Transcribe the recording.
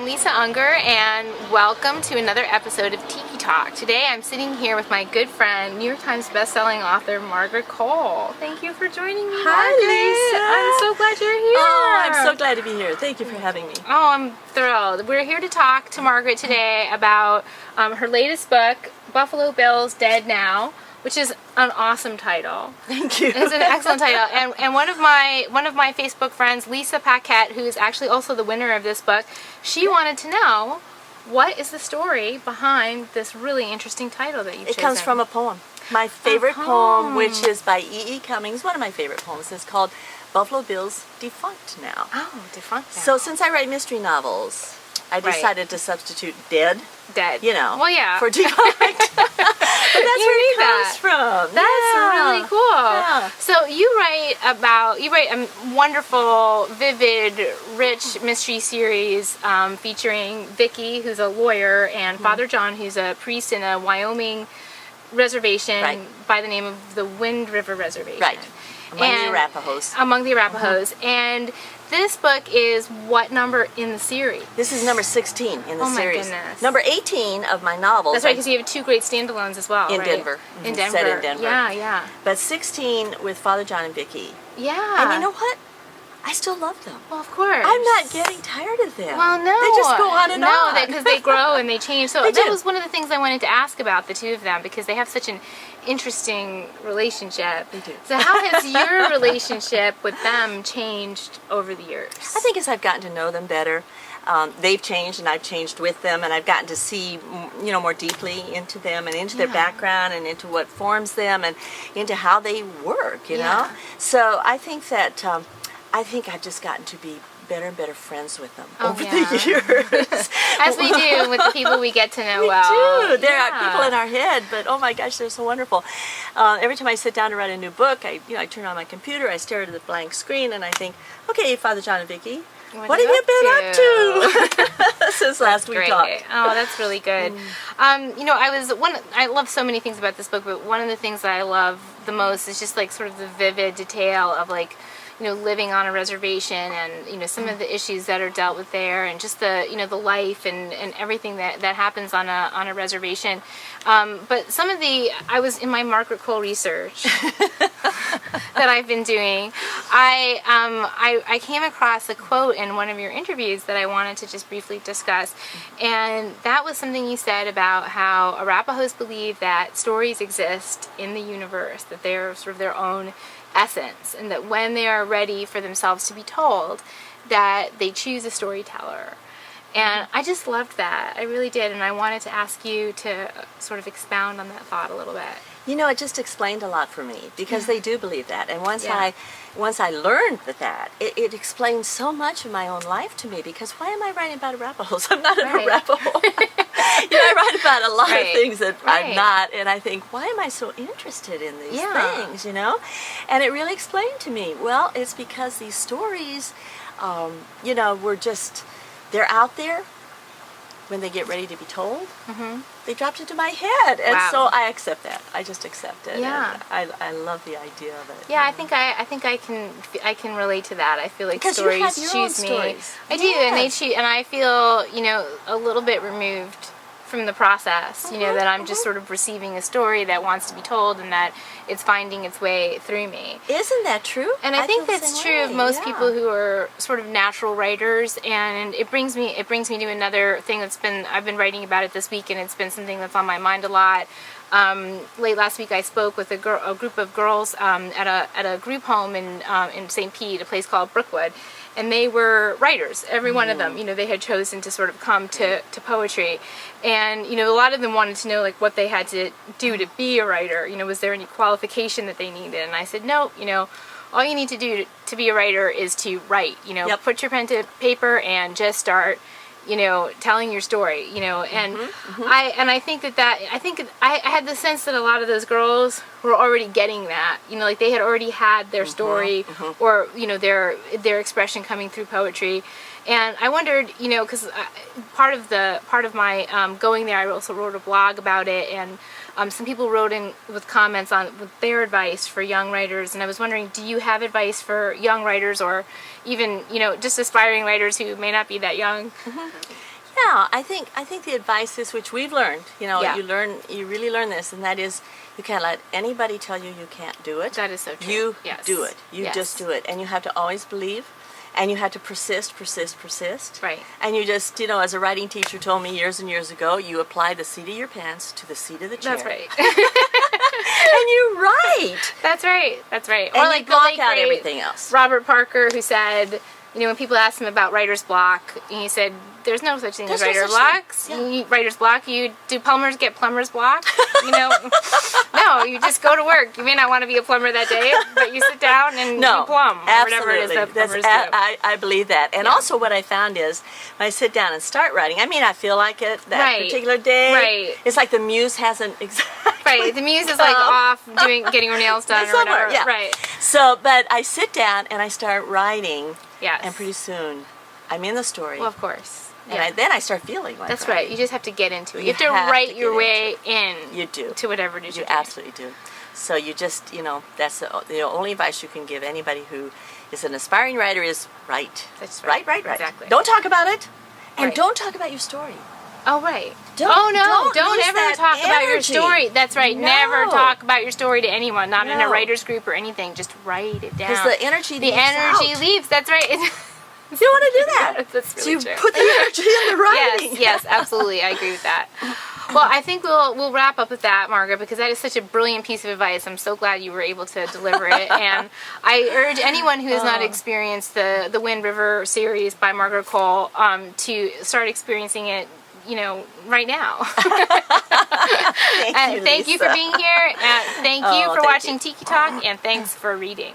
Lisa Unger, and welcome to another episode of Tiki Talk. Today I'm sitting here with my good friend, New York Times bestselling author Margaret Coel. Thank you for joining me, Hi, Margaret. Lisa. I'm so glad you're here. Oh, I'm so glad to be here. Thank you for having me. Oh, I'm thrilled. We're here to talk to Margaret today about her latest book, Buffalo Bill's Dead Now, which is an awesome title. Thank you. It's an excellent title. And one of my Facebook friends, Lisa Paquette, who is actually also the winner of this book, she wanted to know, what is the story behind this really interesting title that you've chosen? It comes from a poem. My favorite poem, which is by E.E. Cummings, one of my favorite poems. It's called Buffalo Bill's Defunct Now. Oh, Defunct Now. So since I write mystery novels, I decided to substitute dead. You know. Well, yeah. For defunct. But that's where it comes from. That's really cool. Yeah. So you write a wonderful, vivid, rich mystery series featuring Vicky, who's a lawyer, and Father John, who's a priest in a Wyoming reservation by the name of the Wind River Reservation. Right. Among the Arapahoes. And this book is what number in the series? This is number 16 in the series. series. Oh my goodness. Number 18 of my novels. That's right, because you have two great standalones as well, in right? Denver. In Denver. Set in Denver. Yeah, yeah. But 16 with Father John and Vicky. Yeah. And you know what? I still love them. Well, of course. I'm not getting tired of them. Well, no. They just go on and on. No, because they grow and they change. So They that do. was one of the things I wanted to ask about the two of them, because they have such an interesting relationship. They do. So how has your relationship with them changed over the years? I think as I've gotten to know them better, they've changed and I've changed with them, and I've gotten to see, more deeply into them and into their background and into what forms them and into how they work, you know? So I think that I've just gotten to be better and better friends with them over the years. As we do with the people we get to know we well. do. There are people in our head, but oh my gosh, they're so wonderful. Every time I sit down to write a new book, I turn on my computer, I stare at the blank screen, and I think, okay, Father John and Vicky, what have you been up to since last we talked? Oh, that's really good. I love so many things about this book, but one of the things that I love the most is just like sort of the vivid detail of living on a reservation and some of the issues that are dealt with there, and just the the life and everything that happens on a reservation. But I was in my Margaret Coel research that I've been doing. I came across a quote in one of your interviews that I wanted to just briefly discuss, and that was something you said about how Arapahoes believe that stories exist in the universe, that they're sort of their own essence, and that when they are ready for themselves to be told, that they choose a storyteller. And I just loved that. I really did, and I wanted to ask you to sort of expound on that thought a little bit. It just explained a lot for me, because they do believe that. And once I learned that, it explained so much of my own life to me, because why am I writing about Arapahoes? I'm not an Arapaho. I write about a lot of things that I'm not, and I think, why am I so interested in these things, And it really explained to me, well, it's because these stories, they're out there. When they get ready to be told, they dropped into my head, and so I accept that. I just accept it. Yeah, and I love the idea of it. Yeah, I think I can relate to that. I feel like because stories you have your choose own me. Stories. I do, and they choose, and I feel a little bit removed from the process. That I'm just sort of receiving a story that wants to be told, and that it's finding its way through me. Isn't that true? And I think that's true of most people who are sort of natural writers. And it brings me to another thing I've been writing about it this week, and it's been something that's on my mind a lot. Late last week, I spoke with a group of girls at a group home in St. Pete, a place called Brookwood. And they were writers, every one of them. They had chosen to sort of come to poetry. And, a lot of them wanted to know, what they had to do to be a writer. Was there any qualification that they needed? And I said, no, all you need to do to be a writer is to write. Put your pen to paper and just start, telling your story, and I think I had the sense that a lot of those girls were already getting that, they had already had their story or, their expression coming through poetry. And I wondered, because part of my going there, I also wrote a blog about it, and some people wrote in with comments with their advice for young writers, and I was wondering, do you have advice for young writers, or even just aspiring writers who may not be that young? Yeah, I think the advice is, which we've learned, Yeah. you really learn this, and that is, you can't let anybody tell you can't do it. That is so true. You Yes. do it. You Yes. just do it, and you have to always believe, and you have to persist. Right. And you just, as a writing teacher told me years and years ago, you apply the seat of your pants to the seat of the chair. That's right. And you write. That's right. That's right. And Or like you block the late out great everything else. Robert Parker, who said, when people asked him about writer's block, he said, "There's no such thing as There's no writer's such blocks. thing. Yeah. Writer's block. Do plumbers get plumber's block? No. You just go to work. You may not want to be a plumber that day, but you sit down and you plumb, or whatever it is that plumbers do. I believe that. And also, what I found is, when I sit down and start writing, I feel like it that Right. particular day. Right. It's like the muse hasn't exactly. Right. The muse is like off getting her nails done or somewhere, whatever. yeah. Right. So, but I sit down and I start writing, Yes. and pretty soon, I'm in the story. Well, of course. And then I start feeling like That's writing. right. You just have to get into it. You You have to have write to your get way in. You do. To whatever it is You you're doing. absolutely do. So you just, that's the only advice you can give anybody who is an aspiring writer is write. That's right. Write. Exactly. Don't talk about it. And Right. don't talk about your story. Oh, right. Don't lose ever that talk about your energy. story. That's right. No. Never talk about your story to anyone, not in a No. writer's group or anything. Just write it down. Because the energy leaves out. leaves. That's right. You don't want to do that. That's So really you true. put the energy in the writing. Yes, absolutely. I agree with that. Well, I think we'll wrap up with that, Margaret, because that is such a brilliant piece of advice. I'm so glad you were able to deliver it. And I urge anyone who has not experienced the Wind River series by Margaret Coel to start experiencing it, right now. Thank you, Thank you for Lisa. being here. Thank you for thank watching you. Tiki Talk, and thanks for reading.